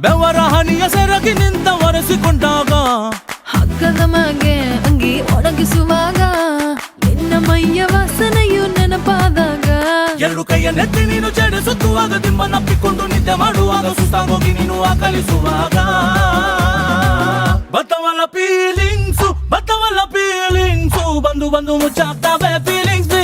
ಬೆವರ ಹನಿಯ ಸೆರಗಿ ನಿಂತ ಒರೆಸಿಕೊಂಡಾಗ ಹಗ್ಗದ ಮಗೆ ಅಂಗಿ ಒಣಗಿಸುವಾಗ ನಿನ್ನ ಮೈಯ ವಾಸನೆಯು ನೆನಪಾದಾಗ ಎರಡು ಕೈಯ ನೆತ್ತಿ ನೀನು ಚಡಿಸುತ್ತುವಾಗ ದಿಮ್ಮನಪ್ಪಿಕೊಂಡು ನಿದ್ದೆ ಮಾಡುವಾಗ ಸುಸ್ತಾಗೋಗಿ ನೀನು ಆಕಲಿಸುವಾಗ ಬತ್ತವಲ್ಲ ಫೀಲಿಂಗ್ಸು ಬಂದು ಬಂದು ಮುಚ್ಚಾಗ್ತಾವೆ ಫೀಲಿಂಗ್ಸು